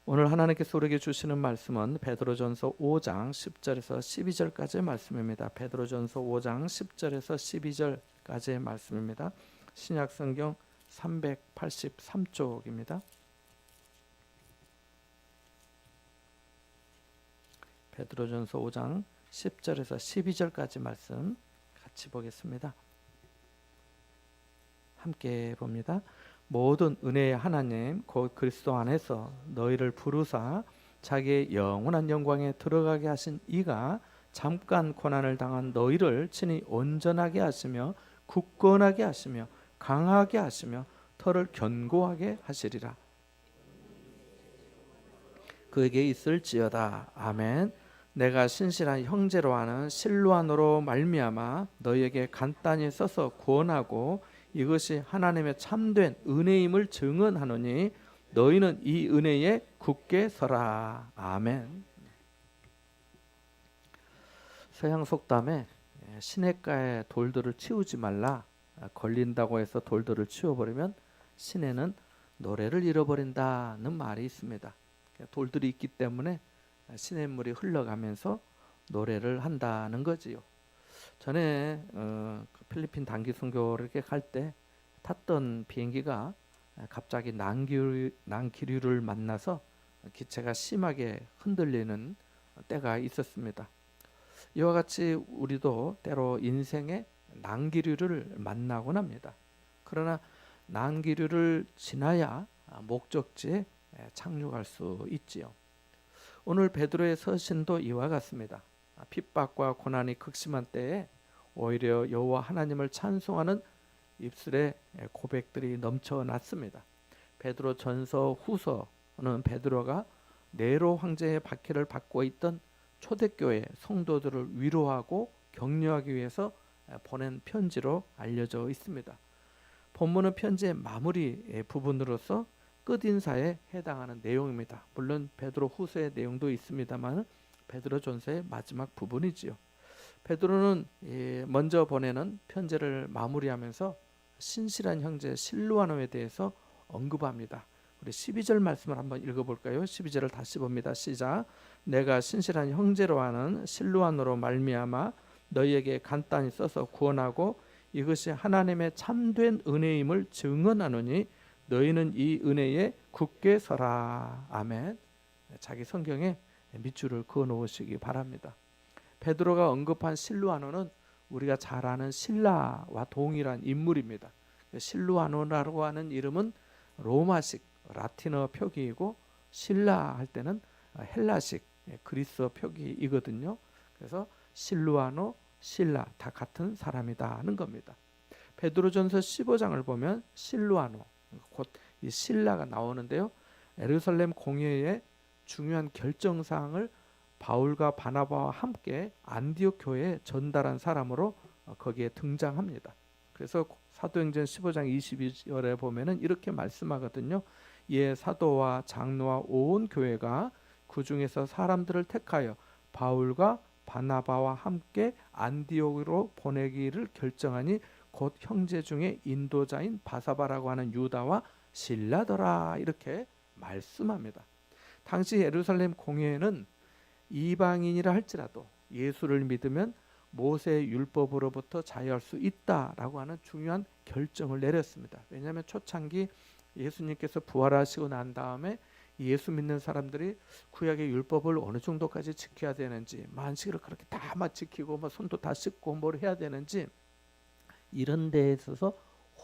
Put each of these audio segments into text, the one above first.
오늘 하나님께서 우리에게 주시는 말씀은 베드로전서 5장 10절에서 12절까지의 말씀입니다. 베드로전서 5장 10절에서 12절까지의 말씀입니다. 신약성경 383쪽입니다. 베드로전서 5장 10절에서 12절까지 말씀 같이 보겠습니다. 함께 봅니다. 모든 은혜의 하나님 곧 그리스도 안에서 너희를 부르사 자기의 영원한 영광에 들어가게 하신 이가 잠깐 고난을 당한 너희를 친히 온전하게 하시며 굳건하게 하시며 강하게 하시며 터를 견고하게 하시리라. 그에게 있을지어다. 아멘. 내가 신실한 형제로 하는 실로안으로 말미암아 너희에게 간단히 써서 구원하고 이것이 하나님의 참된 은혜임을 증언하노니 너희는 이 은혜에 굳게 서라. 아멘. 서양 속담에 시냇가에 돌들을 치우지 말라. 걸린다고 해서 돌들을 치워버리면 시내는 노래를 잃어버린다는 말이 있습니다. 돌들이 있기 때문에 시냇물이 흘러가면서 노래를 한다는 거지요. 전에 그 필리핀 단기 선교를 이렇게 갈 때 탔던 비행기가 갑자기 난기류를 만나서 기체가 심하게 흔들리는 때가 있었습니다. 이와 같이 우리도 때로 인생의 난기류를 만나곤 합니다. 그러나 난기류를 지나야 목적지에 착륙할 수 있지요. 오늘 베드로의 서신도 이와 같습니다. 핍박과 고난이 극심한 때에 오히려 여호와 하나님을 찬송하는 입술의 고백들이 넘쳐났습니다. 베드로 전서 후서는 베드로가 네로 황제의 박해를 받고 있던 초대교회 성도들을 위로하고 격려하기 위해서 보낸 편지로 알려져 있습니다. 본문은 편지의 마무리 부분으로서 끝인사에 해당하는 내용입니다. 물론 베드로 후서의 내용도 있습니다만 베드로 전서의 마지막 부분이지요. 베드로는 먼저 보내는 편지를 마무리하면서 신실한 형제 실로아노에 대해서 언급합니다. 우리 12절 말씀을 한번 읽어볼까요? 12절을 다시 봅니다. 시작. 내가 신실한 형제로 하는 실로아노로 말미암아 너희에게 간단히 써서 구원하고 이것이 하나님의 참된 은혜임을 증언하노니 너희는 이 은혜에 굳게 서라. 아멘. 자기 성경에 밑줄을 그어 놓으시기 바랍니다. 베드로가 언급한 실루아노는 우리가 잘 아는 신라와 동일한 인물입니다. 실루아노라고 하는 이름은 로마식 라틴어 표기이고 신라 할 때는 헬라식 그리스어 표기이거든요. 그래서 실루아노, 신라 다 같은 사람이다 하는 겁니다. 베드로전서 15장을 보면 실루아노 곧 이 신라가 나오는데요. 예루살렘 공회의 중요한 결정사항을 바울과 바나바와 함께 안디옥 교회에 전달한 사람으로 거기에 등장합니다. 그래서 사도행전 15장 22절에 보면은 이렇게 말씀하거든요. 이에 사도와 장로와 온 교회가 그 중에서 사람들을 택하여 바울과 바나바와 함께 안디옥으로 보내기를 결정하니 곧 형제 중에 인도자인 바사바라고 하는 유다와 실라더라 이렇게 말씀합니다. 당시 예루살렘 공회는 이방인이라 할지라도 예수를 믿으면 모세의 율법으로부터 자유할 수 있다라고 하는 중요한 결정을 내렸습니다. 왜냐하면 초창기 예수님께서 부활하시고 난 다음에 예수 믿는 사람들이 구약의 율법을 어느 정도까지 지켜야 되는지 만식을 그렇게 다 지키고 손도 다 씻고 뭘 해야 되는지 이런 데에 있어서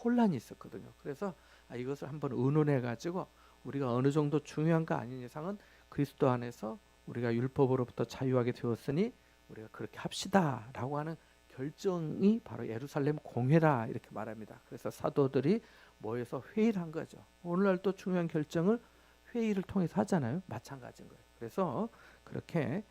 혼란이 있었거든요. 그래서 이것을 한번 의논해 가지고 우리가 어느 정도 중요한가 아닌 이상은 그리스도 안에서 우리가 율법으로부터 자유하게 되었으니 우리가 그렇게 합시다라고 하는 결정이 바로 예루살렘 공회라 이렇게 말합니다. 그래서 사도들이 모여서 회의를 한 거죠. 오늘날 또 중요한 결정을 회의를 통해서 하잖아요. 마찬가지인 거예요. 그래서 그렇게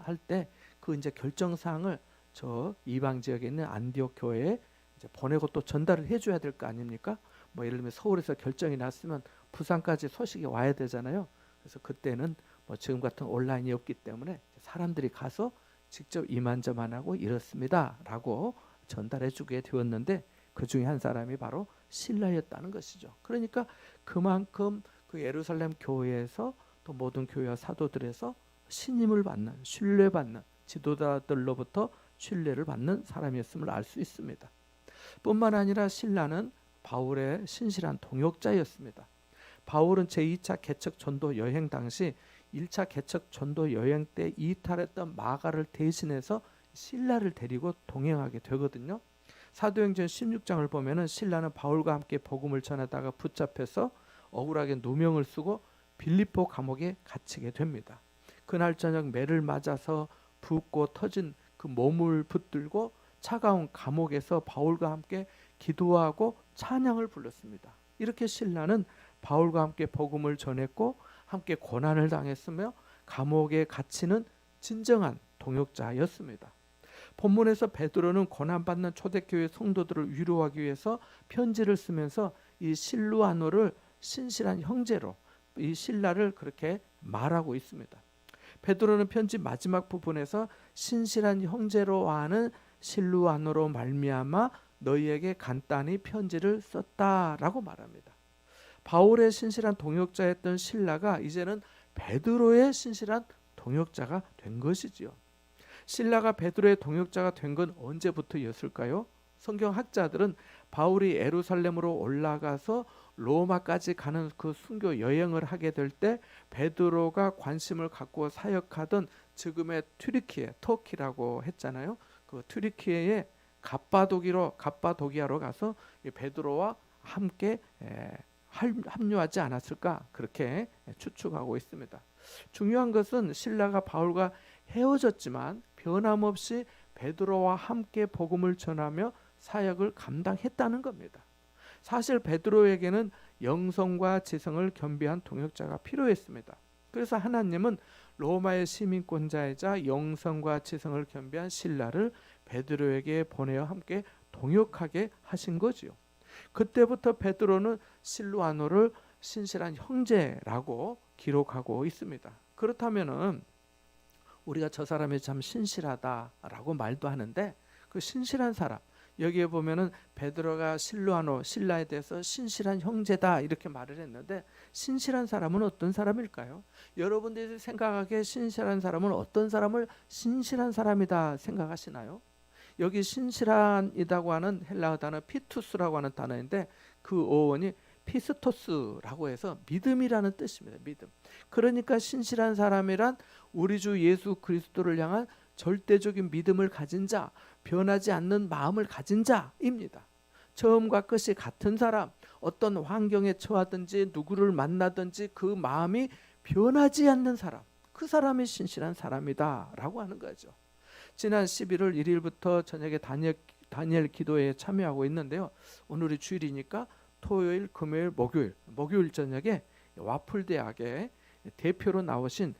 할 때 그 이제 결정 사항을 저 이방 지역에 있는 안디옥 교회에 이제 보내고 또 전달을 해줘야 될 거 아닙니까? 뭐 예를 들면 서울에서 결정이 났으면 부산까지 소식이 와야 되잖아요. 그래서 그때는 뭐 지금 같은 온라인이 없기 때문에 사람들이 가서 직접 이만저만하고 이렇습니다라고 전달해주게 되었는데 그 중에 한 사람이 바로 신라였다는 것이죠. 그러니까 그만큼 그 예루살렘 교회에서 또 바울과 바나바와 함께 안디옥으로 보내기를 결정하니 곧 형제 중에 인도자인 바사바라고 하는 유다와 실라더라 이렇게 말씀합니다. 당시 예루살렘 공회는 이방인이라 할지라도 예수를 믿으면 모세의 율법으로부터 자유할 수 있다라고 하는 중요한 결정을 내렸습니다. 또 모든 교회와 사도들에서 신임을 받는, 신뢰받는, 지도자들로부터 신뢰를 받는 사람이었음을 알 수 있습니다. 뿐만 아니라 신라는 바울의 신실한 동역자였습니다. 바울은 제2차 개척 전도 여행 당시 1차 개척 전도 여행 때 이탈했던 마가를 대신해서 신라를 데리고 동행하게 되거든요. 사도행전 16장을 보면은 신라는 바울과 함께 복음을 전하다가 붙잡혀서 억울하게 누명을 쓰고 빌립보 감옥에 갇히게 됩니다. 그날 저녁 매를 맞아서 붓고 터진 그 몸을 붙들고 차가운 감옥에서 바울과 함께 기도하고 찬양을 불렀습니다. 이렇게 신라는 바울과 함께 복음을 전했고 함께 고난을 당했으며 감옥에 갇히는 진정한 동역자였습니다. 본문에서 베드로는 고난받는 초대교회 성도들을 위로하기 위해서 편지를 쓰면서 이 실루아노를 신실한 형제로, 이 신라를 그렇게 말하고 있습니다. 베드로는 편지 마지막 부분에서 신실한 형제로 하는 실루아노로 말미암아 너희에게 간단히 편지를 썼다라고 말합니다. 바울의 신실한 동역자였던 신라가 이제는 베드로의 신실한 동역자가 된 것이지요. 신라가 베드로의 동역자가 된 건 언제부터였을까요? 성경학자들은 바울이 예루살렘으로 올라가서 로마까지 가는 그 순교 여행을 하게 될 때 베드로가 관심을 갖고 사역하던 지금의 튀르키예, 터키라고 했잖아요. 그 튀르키예의 갑바도기아로 가서 베드로와 함께 합류하지 않았을까 그렇게 추측하고 있습니다. 중요한 것은 신라가 바울과 헤어졌지만 변함없이 베드로와 함께 복음을 전하며 사역을 감당했다는 겁니다. 사실 베드로에게는 영성과 지성을 겸비한 동역자가 필요했습니다. 그래서 하나님은 로마의 시민권자이자 영성과 지성을 겸비한 신라를 베드로에게 보내어 함께 동역하게 하신 거지요. 그때부터 베드로는 실루아노를 신실한 형제라고 기록하고 있습니다. 그렇다면은 우리가 저 사람이 참 신실하다라고 말도 하는데 그 신실한 사람, 여기에 보면은 베드로가 실루아노, 신라에 대해서 신실한 형제다 이렇게 말을 했는데 신실한 사람은 어떤 사람일까요? 여러분들이 생각하기에 신실한 사람은 어떤 사람을 신실한 사람이다 생각하시나요? 여기 신실한이라고 하는 헬라어 단어 피투스라고 하는 단어인데 그 어원이 피스토스라고 해서 믿음이라는 뜻입니다. 믿음. 그러니까 신실한 사람이란 우리 주 예수 그리스도를 향한 절대적인 믿음을 가진 자, 변하지 않는 마음을 가진 자입니다. 처음과 끝이 같은 사람, 어떤 환경에 처하든지 누구를 만나든지 그 마음이 변하지 않는 사람, 그 사람이 신실한 사람이다 라고 하는 거죠. 지난 11월 1일부터 저녁에 다니엘 기도에 참여하고 있는데요. 오늘이 주일이니까 토요일, 금요일, 목요일 저녁에 와플대학에 대표로 나오신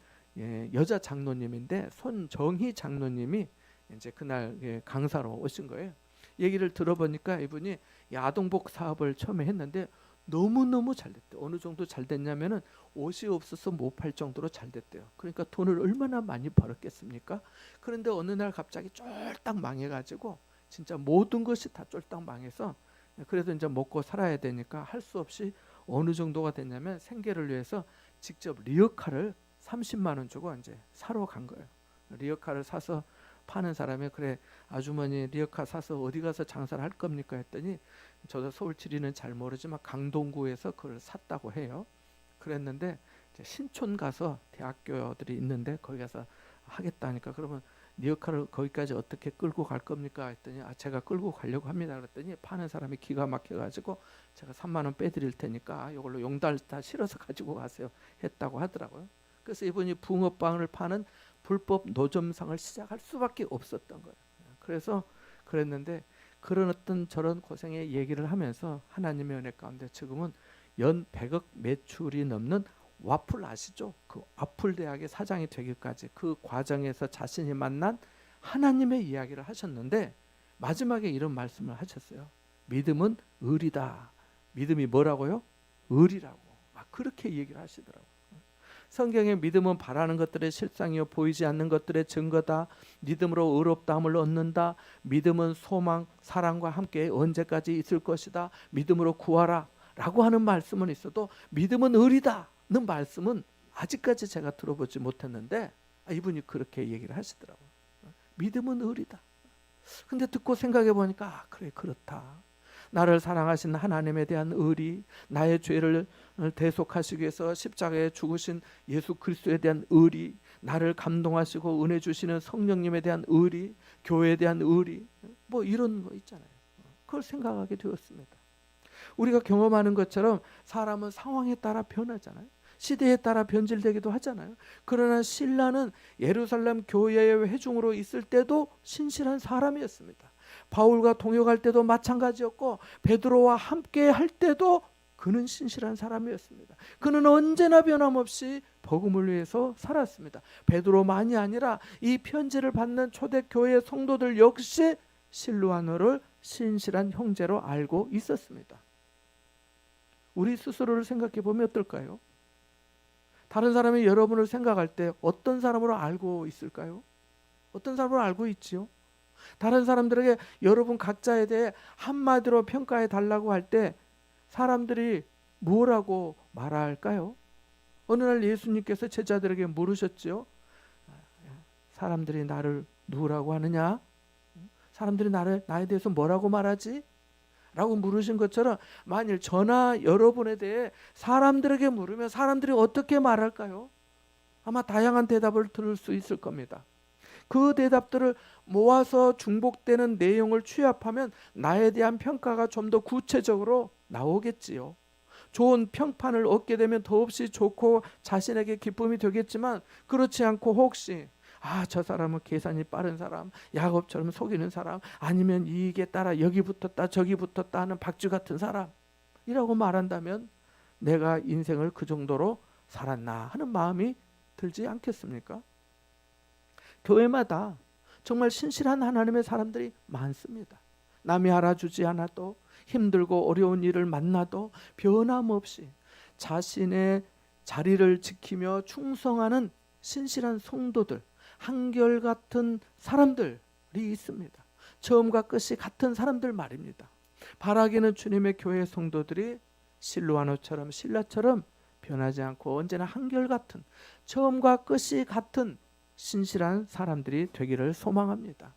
여자 장로님인데 손정희 장로님이 이제 그날 강사로 오신 거예요. 얘기를 들어보니까 이분이 아동복 사업을 처음에 했는데 너무너무 잘 됐대요. 어느 정도 잘 됐냐면은 옷이 없어서 못 팔 정도로 잘 됐대요. 그러니까 돈을 얼마나 많이 벌었겠습니까? 그런데 어느 날 갑자기 쫄딱 망해가지고 진짜 모든 것이 다 쫄딱 망해서 그래도 이제 먹고 살아야 되니까 할 수 없이 어느 정도가 됐냐면 생계를 위해서 직접 리어카를 30만 원 주고 이제 사러 간 거예요. 리어카를 사서 파는 사람이 그래 아주머니 리어카 사서 어디 가서 장사를 할 겁니까 했더니 저도 서울 지리는 잘 모르지만 강동구에서 그걸 샀다고 해요. 그랬는데 이제 신촌 가서 대학교들이 있는데 거기 가서 하겠다니까 그러면 리어카를 거기까지 어떻게 끌고 갈 겁니까 했더니 제가 끌고 가려고 합니다 그랬더니 파는 사람이 기가 막혀가지고 제가 3만 원 빼드릴 테니까 이걸로 용달 다 실어서 가지고 가세요 했다고 하더라고요. 그래서 이분이 붕어빵을 파는 불법 노점상을 시작할 수밖에 없었던 거예요. 그래서 그랬는데 그런 어떤 저런 고생의 얘기를 하면서 하나님의 은혜 가운데 지금은 연 100억 매출이 넘는 와플 아시죠? 그 와플 대학의 사장이 되기까지 그 과정에서 자신이 만난 하나님의 이야기를 하셨는데 마지막에 이런 말씀을 하셨어요. 믿음은 의리다. 믿음이 뭐라고요? 의리라고. 막 그렇게 얘기를 하시더라고요. 성경에 믿음은 바라는 것들의 실상이요 보이지 않는 것들의 증거다. 믿음으로 의롭다함을 얻는다. 믿음은 소망, 사랑과 함께 언제까지 있을 것이다. 믿음으로 구하라 라고 하는 말씀은 있어도 믿음은 의리다는 말씀은 아직까지 제가 들어보지 못했는데 이분이 그렇게 얘기를 하시더라고요. 믿음은 의리다. 근데 듣고 생각해 보니까 그래, 그렇다. 나를 사랑하신 하나님에 대한 의리, 나의 죄를 대속하시기 위해서 십자가에 죽으신 예수 그리스도에 대한 의리, 나를 감동하시고 은혜 주시는 성령님에 대한 의리, 교회에 대한 의리, 뭐 이런 거 있잖아요. 그걸 생각하게 되었습니다. 우리가 경험하는 것처럼 사람은 상황에 따라 변하잖아요. 시대에 따라 변질되기도 하잖아요. 그러나 신라는 예루살렘 교회의 회중으로 있을 때도 신실한 사람이었습니다. 바울과 동역할 때도 마찬가지였고, 베드로와 함께 할 때도 그는 신실한 사람이었습니다. 그는 언제나 변함없이 복음을 위해서 살았습니다. 베드로만이 아니라 이 편지를 받는 초대교회 성도들 역시 실로아노를 신실한 형제로 알고 있었습니다. 우리 스스로를 생각해 보면 어떨까요? 다른 사람이 여러분을 생각할 때 어떤 사람으로 알고 있을까요? 어떤 사람으로 알고 있지요? 다른 사람들에게 여러분 각자에 대해 한마디로 평가해 달라고 할 때 사람들이 뭐라고 말할까요? 어느 날 예수님께서 제자들에게 물으셨지요. 사람들이 나를 누구라고 하느냐? 사람들이 나에 대해서 뭐라고 말하지? 라고 물으신 것처럼 만일 저나 여러분에 대해 사람들에게 물으면 사람들이 어떻게 말할까요? 아마 다양한 대답을 들을 수 있을 겁니다. 그 대답들을 모아서 중복되는 내용을 취합하면 나에 대한 평가가 좀 더 구체적으로 나오겠지요. 좋은 평판을 얻게 되면 더없이 좋고 자신에게 기쁨이 되겠지만, 그렇지 않고 혹시 저 사람은 계산이 빠른 사람, 야곱처럼 속이는 사람, 아니면 이익에 따라 여기 붙었다 저기 붙었다 하는 박쥐 같은 사람이라고 말한다면 내가 인생을 그 정도로 살았나 하는 마음이 들지 않겠습니까? 교회마다 정말 신실한 하나님의 사람들이 많습니다. 남이 알아주지 않아도, 힘들고 어려운 일을 만나도 변함없이 자신의 자리를 지키며 충성하는 신실한 성도들, 한결같은 사람들이 있습니다. 처음과 끝이 같은 사람들 말입니다. 바라기는 주님의 교회 성도들이 실로아노처럼 신라처럼 변하지 않고 언제나 한결같은, 처음과 끝이 같은 신실한 사람들이 되기를 소망합니다.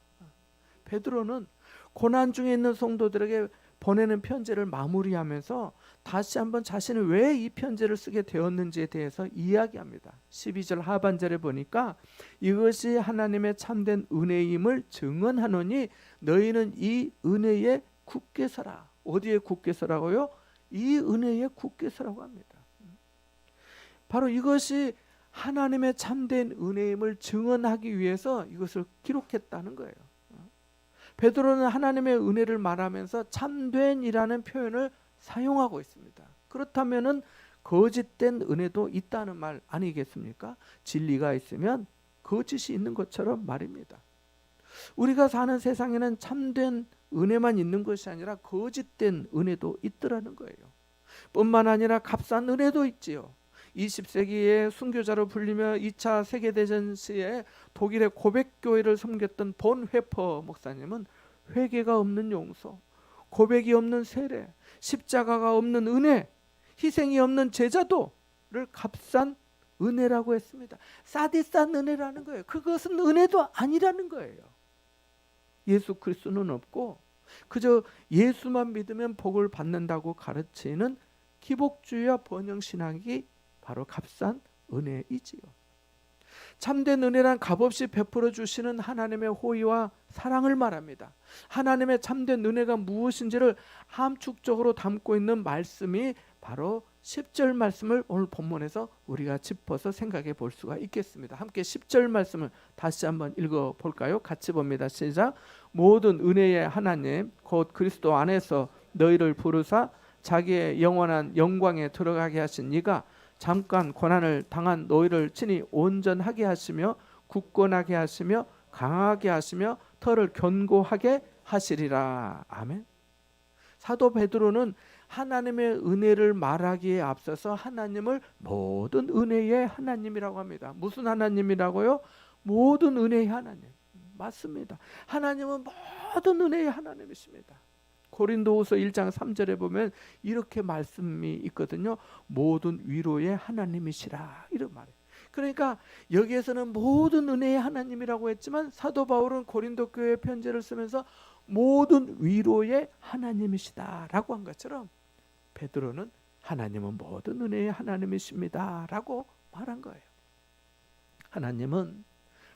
베드로는 고난 중에 있는 성도들에게 보내는 편지를 마무리하면서 다시 한번 자신이 왜 이 편지를 쓰게 되었는지에 대해서 이야기합니다. 12절 하반절에 보니까 이것이 하나님의 참된 은혜임을 증언하노니 너희는 이 은혜에 굳게 서라. 어디에 굳게 서라고요? 이 은혜에 굳게 서라고 합니다. 바로 이것이 하나님의 참된 은혜임을 증언하기 위해서 이것을 기록했다는 거예요. 베드로는 하나님의 은혜를 말하면서 참된이라는 표현을 사용하고 있습니다. 그렇다면은 거짓된 은혜도 있다는 말 아니겠습니까? 진리가 있으면 거짓이 있는 것처럼 말입니다. 우리가 사는 세상에는 참된 은혜만 있는 것이 아니라 거짓된 은혜도 있더라는 거예요. 뿐만 아니라 값싼 은혜도 있지요. 20세기에 순교자로 불리며 2차 세계대전 시에 독일의 고백교회를 섬겼던 본 회퍼 목사님은 회개가 없는 용서, 고백이 없는 세례, 십자가가 없는 은혜, 희생이 없는 제자도를 값싼 은혜라고 했습니다. 싸디싼 은혜라는 거예요. 그것은 은혜도 아니라는 거예요. 예수 그리스도는 없고 그저 예수만 믿으면 복을 받는다고 가르치는 기복주의와 번영신학이 바로 값싼 은혜이지요. 참된 은혜란 값없이 베풀어 주시는 하나님의 호의와 사랑을 말합니다. 하나님의 참된 은혜가 무엇인지를 함축적으로 담고 있는 말씀이 바로 10절 말씀을 오늘 본문에서 우리가 짚어서 생각해 볼 수가 있겠습니다. 함께 10절 말씀을 다시 한번 읽어 볼까요? 같이 봅니다. 시작. 모든 은혜의 하나님 곧 그리스도 안에서 너희를 부르사 자기의 영원한 영광에 들어가게 하신 이가 잠깐 고난을 당한 너희를 친히 온전하게 하시며 굳건하게 하시며 강하게 하시며 터를 견고하게 하시리라. 아멘. 사도 베드로는 하나님의 은혜를 말하기에 앞서서 하나님을 모든 은혜의 하나님이라고 합니다. 무슨 하나님이라고요? 모든 은혜의 하나님. 맞습니다. 하나님은 모든 은혜의 하나님이십니다. 고린도후서 1장 3절에 보면 이렇게 말씀이 있거든요. 모든 위로의 하나님이시라 이런 말이에요. 그러니까 여기에서는 모든 은혜의 하나님이라고 했지만 사도 바울은 고린도 교회 편지를 쓰면서 모든 위로의 하나님이시다라고 한 것처럼 베드로는 하나님은 모든 은혜의 하나님이십니다라고 말한 거예요. 하나님은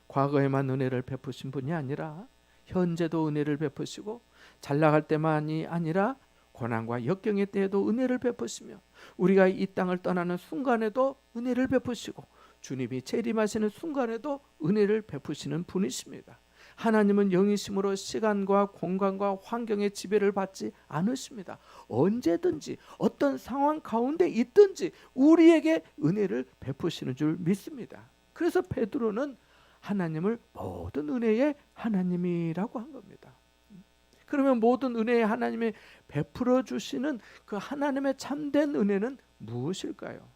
과거에만 은혜를 베푸신 분이 아니라 현재도 은혜를 베푸시고 잘 나갈 때만이 아니라 고난과 역경의 때에도 은혜를 베푸시며 우리가 이 땅을 떠나는 순간에도 은혜를 베푸시고 주님이 재림하시는 순간에도 은혜를 베푸시는 분이십니다. 하나님은 영이심으로 시간과 공간과 환경의 지배를 받지 않으십니다. 언제든지 어떤 상황 가운데 있든지 우리에게 은혜를 베푸시는 줄 믿습니다. 그래서 베드로는 하나님을 모든 은혜의 하나님이라고 한 겁니다. 그러면 모든 은혜의 하나님이 베풀어 주시는 그 하나님의 참된 은혜는 무엇일까요?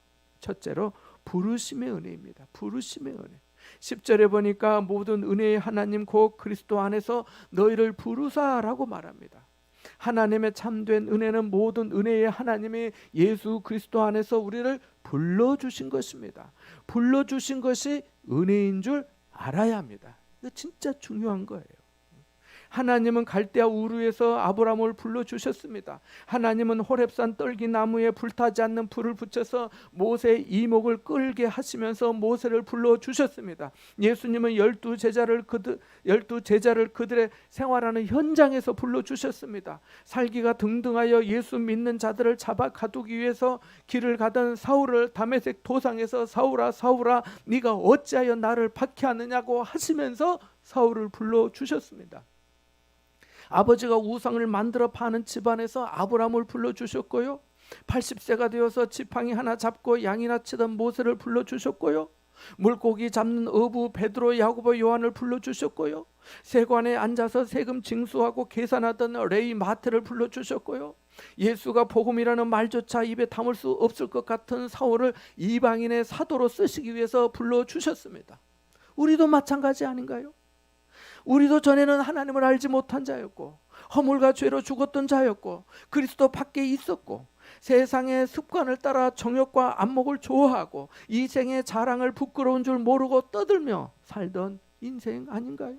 첫째로 부르심의 은혜입니다. 부르심의 은혜. 10절에 보니까 모든 은혜의 하나님 곧 그리스도 안에서 너희를 부르사라고 말합니다. 하나님의 참된 은혜는 모든 은혜의 하나님이 예수 그리스도 안에서 우리를 불러주신 것입니다. 불러주신 것이 은혜인 줄 알아야 합니다. 이거 진짜 중요한 거예요. 하나님은 갈대아 우르에서 아브라함을 불러주셨습니다. 하나님은 호렙산 떨기나무에 불타지 않는 불을 붙여서 모세의 이목을 끌게 하시면서 모세를 불러주셨습니다. 예수님은 12제자를 그들의 생활하는 현장에서 불러주셨습니다. 살기가 등등하여 예수 믿는 자들을 잡아 가두기 위해서 길을 가던 사울을 다메섹 도상에서 사울아 사울아 네가 어찌하여 나를 박해하느냐고 하시면서 사울을 불러주셨습니다. 아버지가 우상을 만들어 파는 집안에서 아브라함을 불러주셨고요. 80세가 되어서 지팡이 하나 잡고 양이나 치던 모세를 불러주셨고요. 물고기 잡는 어부 베드로 야고보 요한을 불러주셨고요. 세관에 앉아서 세금 징수하고 계산하던 레위 마태를 불러주셨고요. 예수가 복음이라는 말조차 입에 담을 수 없을 것 같은 사울을 이방인의 사도로 쓰시기 위해서 불러주셨습니다. 우리도 마찬가지 아닌가요? 우리도 전에는 하나님을 알지 못한 자였고 허물과 죄로 죽었던 자였고 그리스도 밖에 있었고 세상의 습관을 따라 정욕과 안목을 좋아하고 이 생의 자랑을 부끄러운 줄 모르고 떠들며 살던 인생 아닌가요?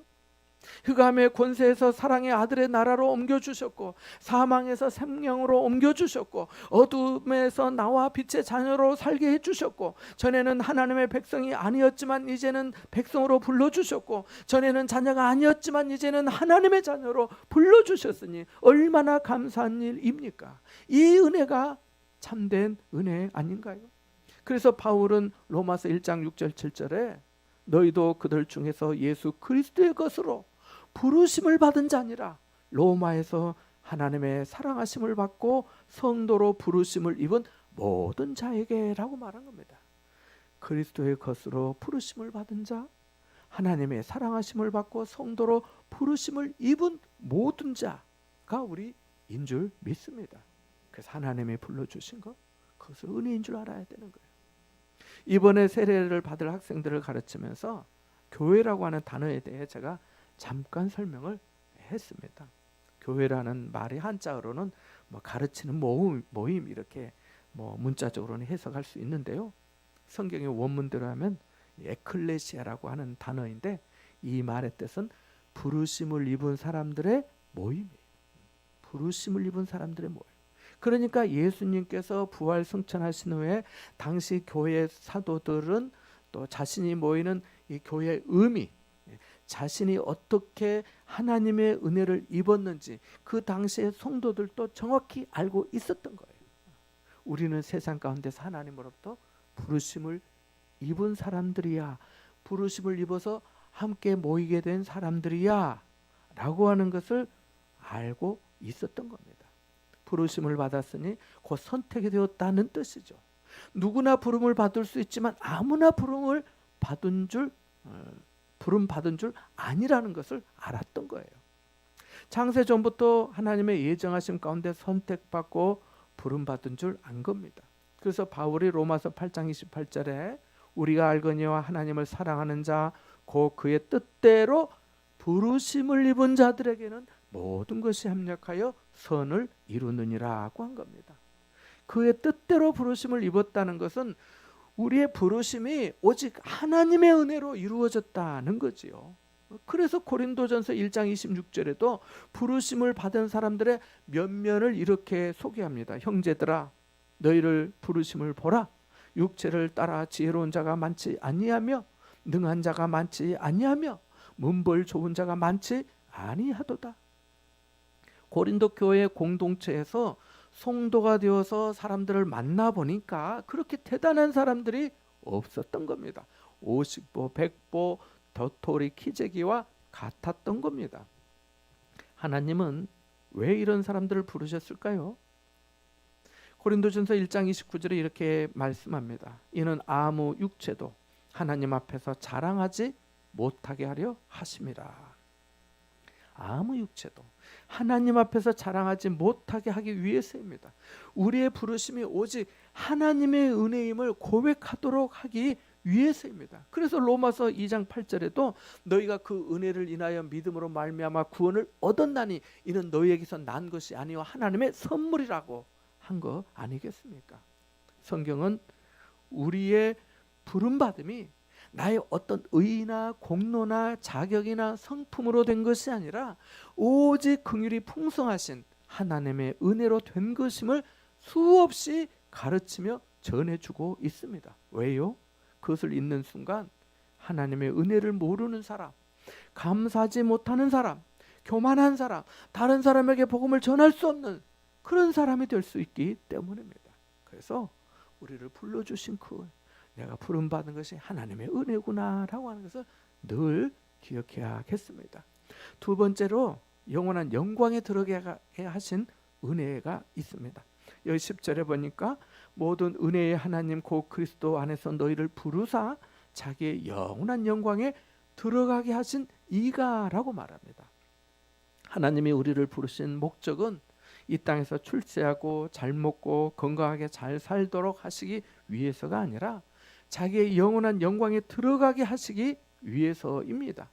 흑암의 권세에서 사랑의 아들의 나라로 옮겨주셨고 사망에서 생명으로 옮겨주셨고 어둠에서 나와 빛의 자녀로 살게 해주셨고 전에는 하나님의 백성이 아니었지만 이제는 백성으로 불러주셨고 전에는 자녀가 아니었지만 이제는 하나님의 자녀로 불러주셨으니 얼마나 감사한 일입니까? 이 은혜가 참된 은혜 아닌가요? 그래서 바울은 로마서 1장 6절 7절에 너희도 그들 중에서 예수 그리스도의 것으로 부르심을 받은 자니라 로마에서 하나님의 사랑하심을 받고 성도로 부르심을 입은 모든 자에게라고 말한 겁니다. 그리스도의 것으로 부르심을 받은 자, 하나님의 사랑하심을 받고 성도로 부르심을 입은 모든 자가 우리인 줄 믿습니다. 그래서 하나님이 불러주신 것, 그것을 은혜인 줄 알아야 되는 거예요. 이번에 세례를 받을 학생들을 가르치면서 교회라고 하는 단어에 대해 제가 잠깐 설명을 했습니다. 교회라는 말이 한자어로는 가르치는 모임 이렇게 문자적으로는 해석할 수 있는데요. 성경의 원문대로 하면 에클레시아라고 하는 단어인데 이 말의 뜻은 부르심을 입은 사람들의 모임이에요. 부르심을 입은 사람들의 모임. 그러니까 예수님께서 부활 승천하신 후에 당시 교회 사도들은 또 자신이 모이는 이 교회의 의미, 자신이 어떻게 하나님의 은혜를 입었는지 그 당시의 성도들도 정확히 알고 있었던 거예요. 우리는 세상 가운데서 하나님으로부터 부르심을 입은 사람들이야, 부르심을 입어서 함께 모이게 된 사람들이야 라고 하는 것을 알고 있었던 겁니다. 부르심을 받았으니 곧 선택이 되었다는 뜻이죠. 누구나 부름을 받을 수 있지만 아무나 부름 받은 줄 아니라는 것을 알았던 거예요. 창세 전부터 하나님의 예정하심 가운데 선택받고 부름 받은 줄 안 겁니다. 그래서 바울이 로마서 8장 28절에 우리가 알거니와 하나님을 사랑하는 자 곧 그의 뜻대로 부르심을 입은 자들에게는 모든 것이 합력하여 선을 이루느니라고 한 겁니다. 그의 뜻대로 부르심을 입었다는 것은 우리의 부르심이 오직 하나님의 은혜로 이루어졌다는 거지요. 그래서 고린도전서 1장 26절에도 부르심을 받은 사람들의 면면을 이렇게 소개합니다. 형제들아, 너희를 부르심을 보라. 육체를 따라 지혜로운 자가 많지 아니하며 능한 자가 많지 아니하며 문벌 좋은 자가 많지 아니하도다. 고린도 교회 공동체에서 성도가 되어서 사람들을 만나보니까 그렇게 대단한 사람들이 없었던 겁니다. 50보, 100보, 도토리 키재기와 같았던 겁니다. 하나님은 왜 이런 사람들을 부르셨을까요? 고린도전서 1장 29절에 이렇게 말씀합니다. 이는 아무 육체도 하나님 앞에서 자랑하지 못하게 하려 하심이라. 아무 육체도 하나님 앞에서 자랑하지 못하게 하기 위해서입니다. 우리의 부르심이 오직 하나님의 은혜임을 고백하도록 하기 위해서입니다. 그래서 로마서 2장 8절에도 너희가 그 은혜를 인하여 믿음으로 말미암아 구원을 얻었나니 이는 너희에게서 난 것이 아니요 하나님의 선물이라고 한 거 아니겠습니까? 성경은 우리의 부름받음이 나의 어떤 의나 공로나 자격이나 성품으로 된 것이 아니라 오직 긍휼이 풍성하신 하나님의 은혜로 된 것임을 수없이 가르치며 전해주고 있습니다. 왜요? 그것을 읽는 순간 하나님의 은혜를 모르는 사람, 감사하지 못하는 사람, 교만한 사람, 다른 사람에게 복음을 전할 수 없는 그런 사람이 될 수 있기 때문입니다. 그래서 우리를 불러주신 그 내가 부름받은 것이 하나님의 은혜구나라고 하는 것을 늘 기억해야겠습니다. 두 번째로 영원한 영광에 들어가게 하신 은혜가 있습니다. 여기 10절에 보니까 모든 은혜의 하나님 곧 그리스도 안에서 너희를 부르사 자기의 영원한 영광에 들어가게 하신 이가라고 말합니다. 하나님이 우리를 부르신 목적은 이 땅에서 출세하고 잘 먹고 건강하게 잘 살도록 하시기 위해서가 아니라 자기의 영원한 영광에 들어가게 하시기 위해서입니다.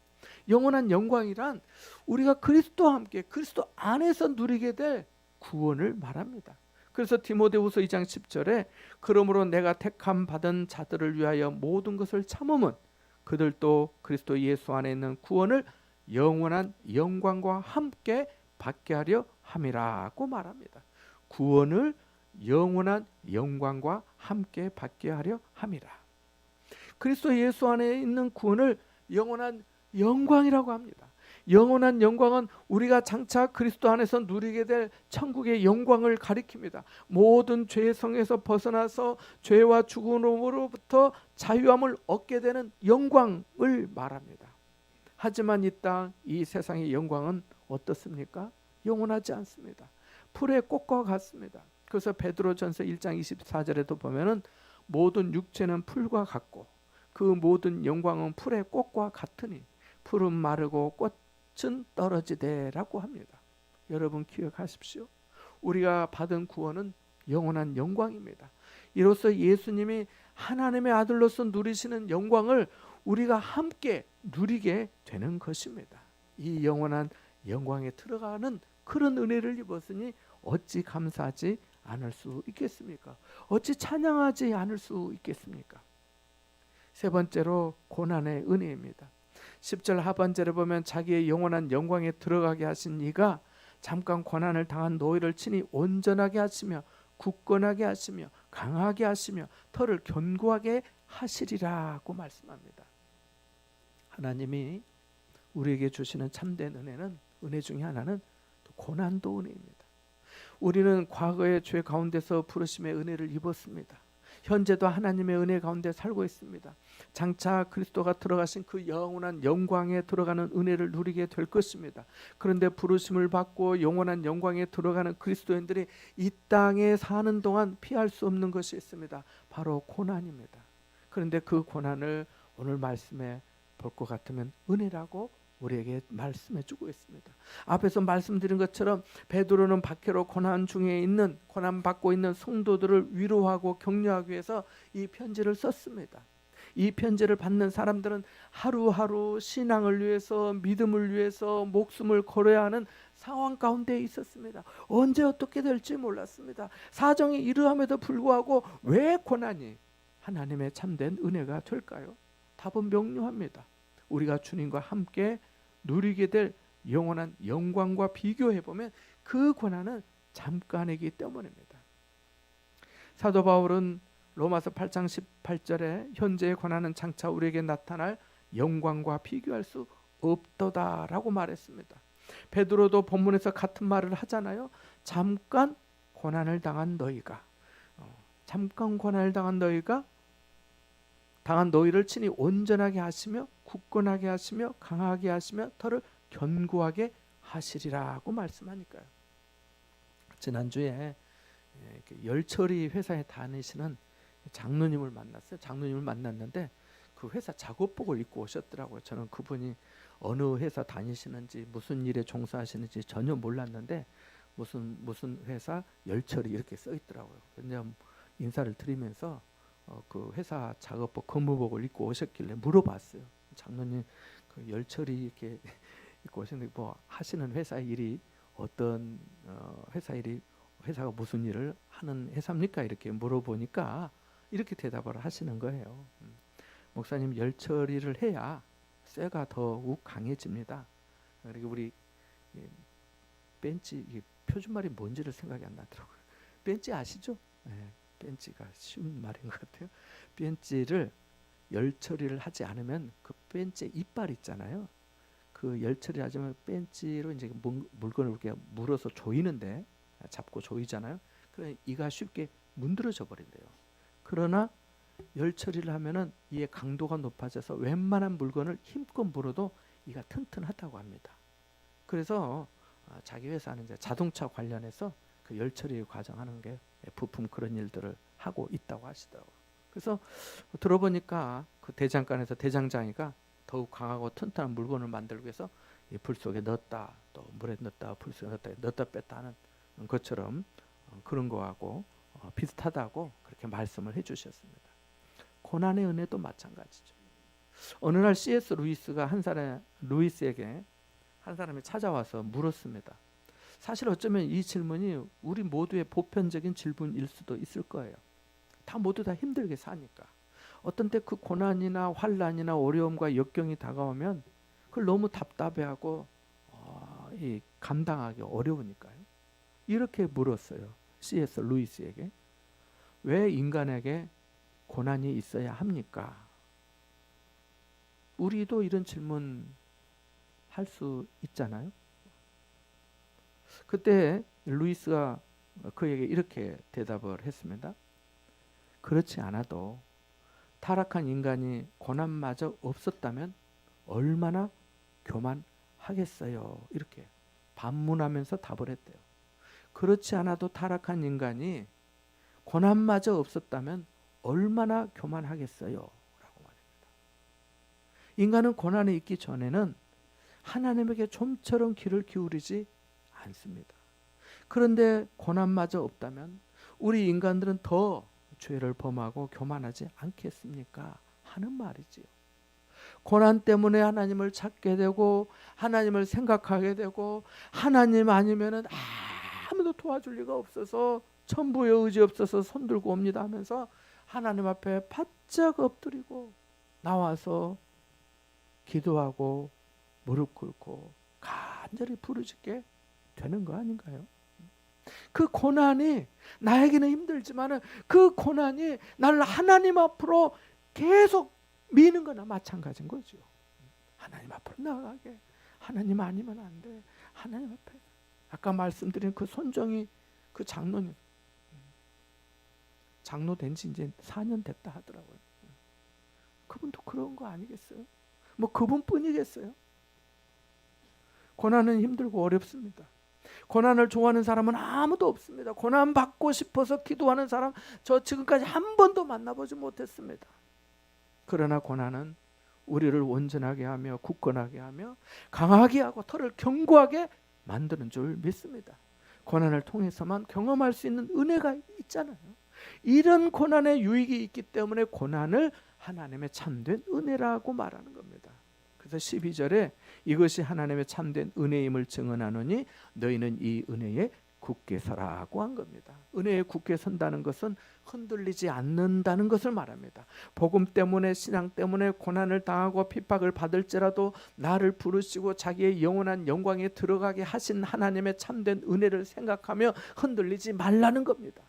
영원한 영광이란 우리가 그리스도와 함께 그리스도 안에서 누리게 될 구원을 말합니다. 그래서 디모데후서 2장 10절에 그러므로 내가 택함 받은 자들을 위하여 모든 것을 참음은 그들도 그리스도 예수 안에 있는 구원을 영원한 영광과 함께 받게 하려 함이라고 말합니다. 구원을 영원한 영광과 함께 받게 하려 함이라. 그리스도 예수 안에 있는 구원을 영원한 영광이라고 합니다. 영원한 영광은 우리가 장차 그리스도 안에서 누리게 될 천국의 영광을 가리킵니다. 모든 죄의 성에서 벗어나서 죄와 죽음으로부터 자유함을 얻게 되는 영광을 말합니다. 하지만 이 땅, 이 세상의 영광은 어떻습니까? 영원하지 않습니다. 풀의 꽃과 같습니다. 그래서 베드로전서 1장 24절에도 보면은 모든 육체는 풀과 같고 그 모든 영광은 풀의 꽃과 같으니 풀은 마르고 꽃은 떨어지되라고 합니다. 여러분 기억하십시오. 우리가 받은 구원은 영원한 영광입니다. 이로써 예수님이 하나님의 아들로서 누리시는 영광을 우리가 함께 누리게 되는 것입니다. 이 영원한 영광에 들어가는 그런 은혜를 입었으니 어찌 감사하지 않을 수 있겠습니까? 어찌 찬양하지 않을 수 있겠습니까? 세 번째로 고난의 은혜입니다. 10절 하반절에 보면 자기의 영원한 영광에 들어가게 하신 이가 잠깐 고난을 당한 너희를 친히 온전하게 하시며 굳건하게 하시며 강하게 하시며 털을 견고하게 하시리라고 말씀합니다. 하나님이 우리에게 주시는 참된 은혜는 은혜 중에 하나는 고난도 은혜입니다. 우리는 과거의 죄 가운데서 부르심의 은혜를 입었습니다. 현재도 하나님의 은혜 가운데 살고 있습니다. 장차 그리스도가 들어가신 그 영원한 영광에 들어가는 은혜를 누리게 될 것입니다. 그런데 부르심을 받고 영원한 영광에 들어가는 그리스도인들이 이 땅에 사는 동안 피할 수 없는 것이 있습니다. 바로 고난입니다. 그런데 그 고난을 오늘 말씀에 볼 것 같으면 은혜라고 우리에게 말씀해 주고 있습니다. 앞에서 말씀드린 것처럼 베드로는 박해로 고난 중에 있는 고난 받고 있는 성도들을 위로하고 격려하기 위해서 이 편지를 썼습니다. 이 편지를 받는 사람들은 하루하루 신앙을 위해서 믿음을 위해서 목숨을 걸어야 하는 상황 가운데 있었습니다. 언제 어떻게 될지 몰랐습니다. 사정이 이러함에도 불구하고 왜 고난이 하나님의 참된 은혜가 될까요? 답은 명료합니다. 우리가 주님과 함께 누리게 될 영원한 영광과 비교해보면 그 고난은 잠깐이기 때문입니다. 사도 바울은 로마서 8장 18절에 현재의 고난은 장차 우리에게 나타날 영광과 비교할 수 없도다라고 말했습니다. 베드로도 본문에서 같은 말을 하잖아요. 잠깐 고난을 당한 너희가 잠깐 고난을 당한 너희를 친히 온전하게 하시며 굳건하게 하시며 강하게 하시며 터를 견고하게 하시리라고 말씀하니까요. 지난주에 열처리 회사에 다니시는 장로님을 만났어요. 장로님을 만났는데 그 회사 작업복을 입고 오셨더라고요. 저는 그분이 어느 회사 다니시는지 무슨 일에 종사하시는지 전혀 몰랐는데 무슨 회사 열처리 이렇게 써 있더라고요. 그냥 인사를 드리면서 그 회사 작업복 근무복을 입고 오셨길래 물어봤어요. 장로님 그 열처리 이렇게 입고 오셨는데 뭐 하시는 회사 일이 어떤 회사가 무슨 일을 하는 회사입니까? 이렇게 물어보니까 이렇게 대답을 하시는 거예요. 목사님 열처리를 해야 쇠가 더욱 강해집니다. 그리고 우리 벤치 표준말이 뭔지를 생각이 안 나더라고요. 벤치 아시죠? 네, 벤치가 쉬운 말인 것 같아요. 벤치를 열처리를 하지 않으면 그 벤치의 이빨 있잖아요. 그 열처리 하지만 벤치로 이제 물건을 이렇게 물어서 조이는데 잡고 조이잖아요. 그러면 이가 쉽게 문드러져 버린대요. 그러나 열처리를 하면은 이의 강도가 높아져서 웬만한 물건을 힘껏 물어도 이가 튼튼하다고 합니다. 그래서 자기 회사는 이제 자동차 관련해서 그 열처리 과정하는 게 부품 그런 일들을 하고 있다고 하시더라고요. 그래서 들어보니까 그 대장간에서 대장장이가 더욱 강하고 튼튼한 물건을 만들기 위해서 이 불 속에 넣었다 또 물에 넣었다 불 속에 넣었다 뺐다 하는 것처럼 그런 거하고 비슷하다고 그렇게 말씀을 해주셨습니다. 고난의 은혜도 마찬가지죠. 어느 날 C.S. 루이스가 루이스에게 한 사람이 찾아와서 물었습니다. 사실 어쩌면 이 질문이 우리 모두의 보편적인 질문일 수도 있을 거예요. 다 모두 다 힘들게 사니까. 어떤 때 그 고난이나 환난이나 어려움과 역경이 다가오면 그걸 너무 답답해하고 감당하기 어려우니까요. 이렇게 물었어요. C.S. 루이스에게. 왜 인간에게 고난이 있어야 합니까? 우리도 이런 질문 할 수 있잖아요. 그때 루이스가 그에게 이렇게 대답을 했습니다. 그렇지 않아도 타락한 인간이 고난마저 없었다면 얼마나 교만하겠어요. 이렇게 반문하면서 답을 했대요. 그렇지 않아도 타락한 인간이 고난마저 없었다면 얼마나 교만하겠어요. 라고 말합니다. 인간은 고난에 있기 전에는 하나님에게 좀처럼 귀를 기울이지 않습니다. 그런데 고난마저 없다면 우리 인간들은 더 죄를 범하고 교만하지 않겠습니까? 하는 말이지요. 고난 때문에 하나님을 찾게 되고 하나님을 생각하게 되고 하나님 아니면은 아무도 도와줄 리가 없어서 천부의 의지 없어서 손 들고 옵니다 하면서 하나님 앞에 바짝 엎드리고 나와서 기도하고 무릎 꿇고 간절히 부르짖게 되는 거 아닌가요? 그 고난이 나에게는 힘들지만은 그 고난이 나를 하나님 앞으로 계속 미는 거나 마찬가지인 거죠. 하나님 앞으로 나아가게. 하나님 아니면 안 돼. 하나님 앞에. 아까 말씀드린 그 손정이 그 장로님. 장로 된 지 이제 4년 됐다 하더라고요. 그분도 그런 거 아니겠어요? 뭐 그분뿐이겠어요? 고난은 힘들고 어렵습니다. 고난을 좋아하는 사람은 아무도 없습니다. 고난 받고 싶어서 기도하는 사람 저 지금까지 한 번도 만나보지 못했습니다. 그러나 고난은 우리를 온전하게 하며 굳건하게 하며 강하게 하고 털을 견고하게 만드는 줄 믿습니다. 고난을 통해서만 경험할 수 있는 은혜가 있잖아요. 이런 고난의 유익이 있기 때문에 고난을 하나님의 참된 은혜라고 말하는 겁니다. 그래서 12절에 이것이 하나님의 참된 은혜임을 증언하노니 너희는 이 은혜에 굳게 서라고 한 겁니다. 은혜에 굳게 선다는 것은 흔들리지 않는다는 것을 말합니다. 복음 때문에, 신앙 때문에 고난을 당하고 핍박을 받을지라도 나를 부르시고 자기의 영원한 영광에 들어가게 하신 하나님의 참된 은혜를 생각하며 흔들리지 말라는 겁니다.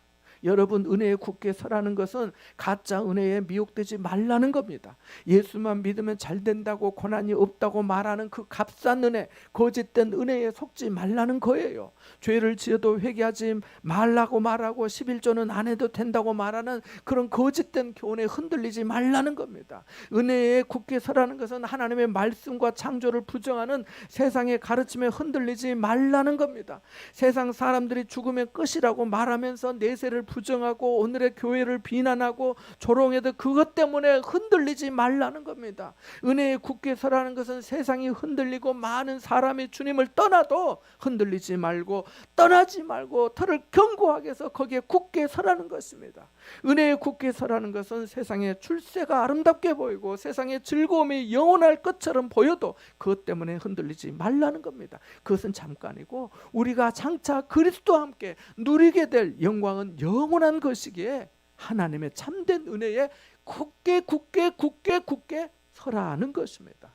여러분, 은혜에 굳게 서라는 것은 가짜 은혜에 미혹되지 말라는 겁니다. 예수만 믿으면 잘 된다고, 고난이 없다고 말하는 그 값싼 은혜, 거짓된 은혜에 속지 말라는 거예요. 죄를 지어도 회개하지 말라고 말하고 11조는 안 해도 된다고 말하는 그런 거짓된 교훈에 흔들리지 말라는 겁니다. 은혜에 굳게 서라는 것은 하나님의 말씀과 창조를 부정하는 세상의 가르침에 흔들리지 말라는 겁니다. 세상 사람들이 죽음의 끝이라고 말하면서 내세를 부정하고 오늘의 교회를 비난하고 조롱해도 그것 때문에 흔들리지 말라는 겁니다. 은혜에 굳게 서라는 것은 세상이 흔들리고 많은 사람이 주님을 떠나도 흔들리지 말고, 떠나지 말고 털을 견고하게 해서 거기에 굳게 서라는 것입니다. 은혜에 굳게 서라는 것은 세상의 출세가 아름답게 보이고 세상의 즐거움이 영원할 것처럼 보여도 그것 때문에 흔들리지 말라는 겁니다. 그것은 잠깐이고 우리가 장차 그리스도와 함께 누리게 될 영광은 영원한 것이기에 하나님의 참된 은혜에 굳게 서라는 것입니다.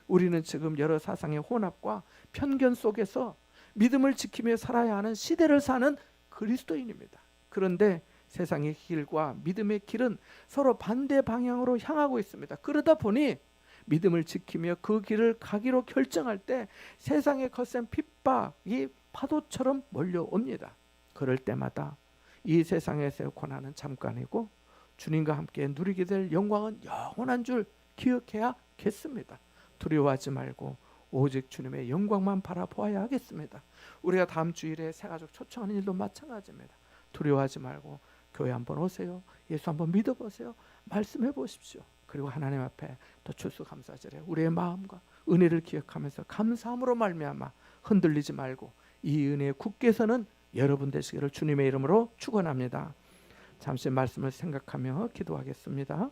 우리는 지금 여러 사상의 혼합과 편견 속에서 믿음을 지키며 살아야 하는 시대를 사는 그리스도인입니다. 그런데 세상의 길과 믿음의 길은 서로 반대 방향으로 향하고 있습니다. 그러다 보니 믿음을 지키며 그 길을 가기로 결정할 때 세상의 거센 핍박이 파도처럼 몰려옵니다. 그럴 때마다 이 세상에서의 고난은 잠깐이고 주님과 함께 누리게 될 영광은 영원한 줄 기억해야겠습니다. 두려워하지 말고 오직 주님의 영광만 바라보아야 하겠습니다. 우리가 다음 주일에 새가족 초청하는 일도 마찬가지입니다. 두려워하지 말고 교회 한번 오세요. 예수 한번 믿어보세요. 말씀해 보십시오. 그리고 하나님 앞에 또 추수감사절에 우리의 마음과 은혜를 기억하면서 감사함으로 말미암아 흔들리지 말고 이 은혜에 굳게 서는 여러분 되시기를 주님의 이름으로 축원합니다. 잠시 말씀을 생각하며 기도하겠습니다.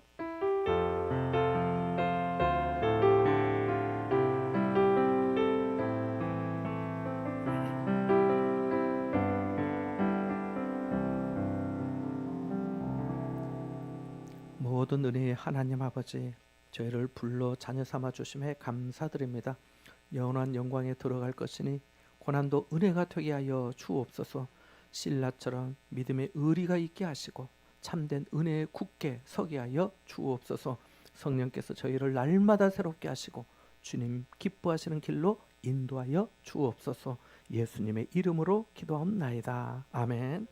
모든 은혜의 하나님 아버지, 저희를 불러 자녀 삼아 주심에 감사드립니다. 영원한 영광에 들어갈 것이니 고난도 은혜가 되게 하여 주옵소서. 신라처럼 믿음의 의리가 있게 하시고 참된 은혜에 굳게 서게 하여 주옵소서. 성령께서 저희를 날마다 새롭게 하시고 주님 기뻐하시는 길로 인도하여 주옵소서. 예수님의 이름으로 기도하옵나이다. 아멘.